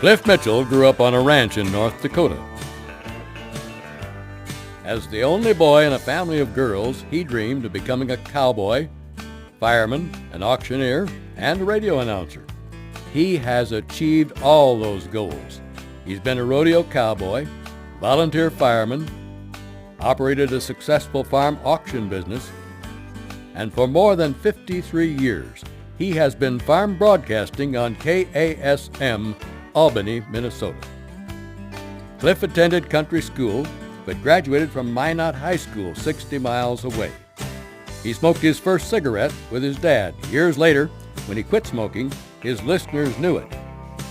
Cliff Mitchell grew up on a ranch in North Dakota. As the only boy in a family of girls, he dreamed of becoming a cowboy, fireman, an auctioneer, and a radio announcer. He has achieved all those goals. He's been a rodeo cowboy, volunteer fireman, operated a successful farm auction business, and for more than 53 years, he has been farm broadcasting on KASM, Albany, Minnesota. Cliff attended country school, but graduated from Minot High School 60 miles away. He smoked his first cigarette with his dad. Years later, when he quit smoking, his listeners knew it,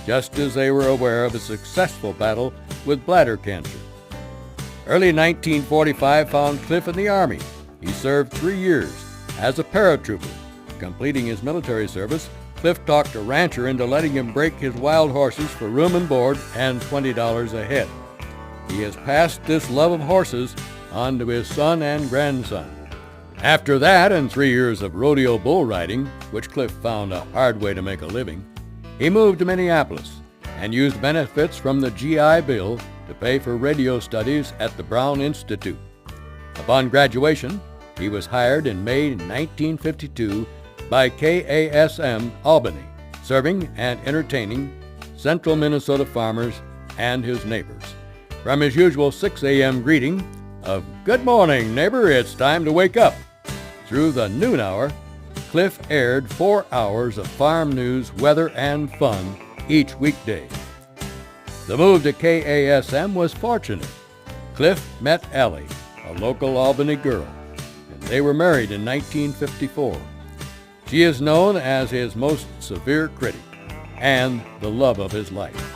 just as they were aware of a successful battle with bladder cancer. Early 1945 found Cliff in the Army. He served 3 years as a paratrooper. Completing his military service, Cliff talked a rancher into letting him break his wild horses for room and board and $20 a head. He has passed this love of horses on to his son and grandson. After that, and 3 years of rodeo bull riding, which Cliff found a hard way to make a living, he moved to Minneapolis and used benefits from the GI Bill to pay for radio studies at the Brown Institute. Upon graduation, he was hired in May 1952 by KASM Albany, serving and entertaining central Minnesota farmers and his neighbors. From his usual 6 a.m. greeting of "Good morning, neighbor, it's time to wake up," through the noon hour, Cliff aired 4 hours of farm news, weather, and fun each weekday. The move to KASM was fortunate. Cliff met Ellie, a local Albany girl, and they were married in 1954. She is known as his most severe critic and the love of his life.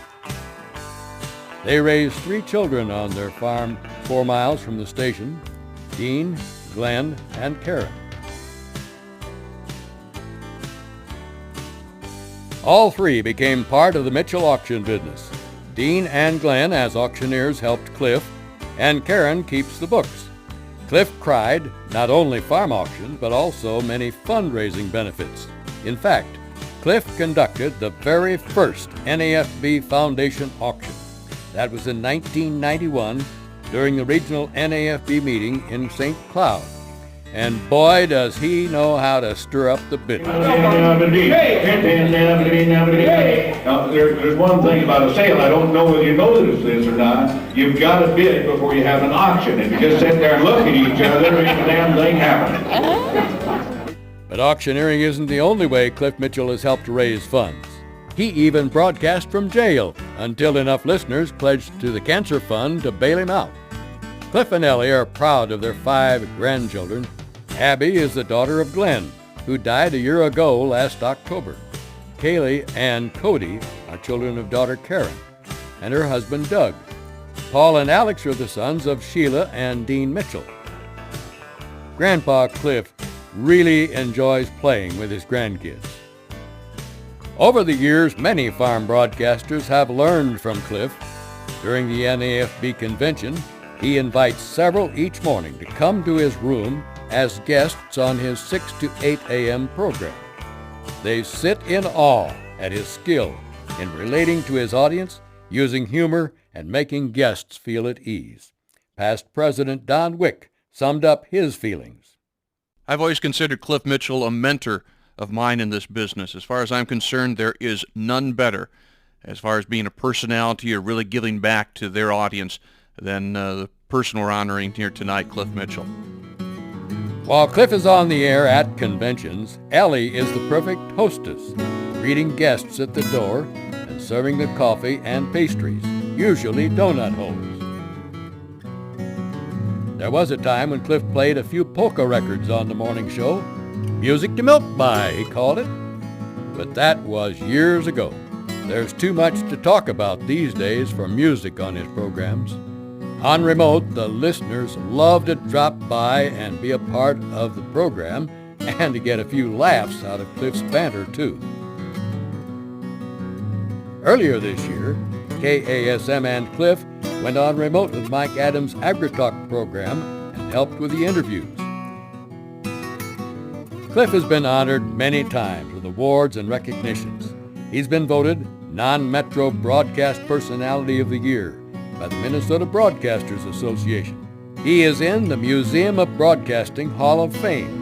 They raised 3 children on their farm 4 miles from the station: Dean, Glenn, and Karen. All 3 became part of the Mitchell auction business. Dean and Glenn, as auctioneers, helped Cliff, and Karen keeps the books. Cliff cried not only farm auctions, but also many fundraising benefits. In fact, Cliff conducted the very first NAFB Foundation auction. That was in 1991 during the regional NAFB meeting in St. Cloud. And boy, does he know how to stir up the business. Now, there's one thing about a sale. I don't know whether you noticed this or not. You've got to bid before you have an auction. If you just sit there and look at each other, ain't a damn thing happening. But auctioneering isn't the only way Cliff Mitchell has helped to raise funds. He even broadcast from jail until enough listeners pledged to the Cancer Fund to bail him out. Cliff and Ellie are proud of their 5 grandchildren. Abby is the daughter of Glenn, who died a year ago last October. Kaylee and Cody are children of daughter Karen and her husband Doug. Paul and Alex are the sons of Sheila and Dean Mitchell. Grandpa Cliff really enjoys playing with his grandkids. Over the years, many farm broadcasters have learned from Cliff. During the NAFB convention, he invites several each morning to come to his room as guests on his 6 to 8 a.m. program. They sit in awe at his skill in relating to his audience, using humor, and making guests feel at ease. Past President Don Wick summed up his feelings. I've always considered Cliff Mitchell a mentor of mine in this business. As far as I'm concerned, there is none better as far as being a personality or really giving back to their audience than the person we're honoring here tonight, Cliff Mitchell. While Cliff is on the air at conventions, Ellie is the perfect hostess, greeting guests at the door and serving the coffee and pastries, usually donut holes. There was a time when Cliff played a few polka records on the morning show. Music to milk by, he called it. But that was years ago. There's too much to talk about these days for music on his programs. On remote, the listeners love to drop by and be a part of the program and to get a few laughs out of Cliff's banter, too. Earlier this year, KASM and Cliff went on remote with Mike Adams' AgriTalk program and helped with the interviews. Cliff has been honored many times with awards and recognitions. He's been voted Non-Metro Broadcast Personality of the Year by the Minnesota Broadcasters Association. He is in the Museum of Broadcasting Hall of Fame,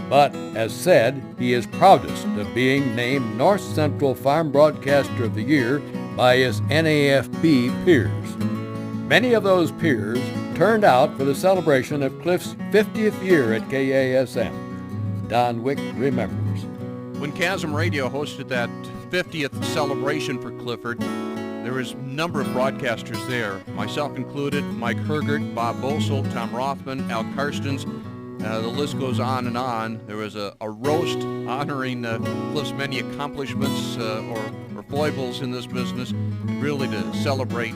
but as said, he is proudest of being named North Central Farm Broadcaster of the Year by his NAFB peers. Many of those peers turned out for the celebration of Cliff's 50th year at KASM. Don Wick remembers. When Chasm Radio hosted that 50th celebration for Clifford, there was a number of broadcasters there, myself included, Mike Hergert, Bob Bosel, Tom Rothman, Al Karstens. The list goes on and on. There was a roast honoring Cliff's many accomplishments or foibles in this business, really to celebrate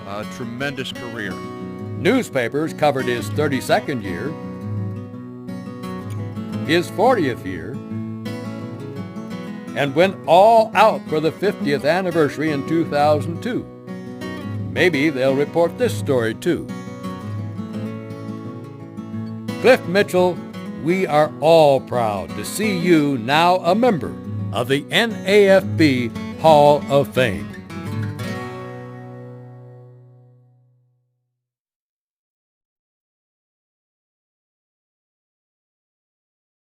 a tremendous career. Newspapers covered his 32nd year, his 40th year, and went all out for the 50th anniversary in 2002. Maybe they'll report this story too. Cliff Mitchell, we are all proud to see you now a member of the NAFB Hall of Fame.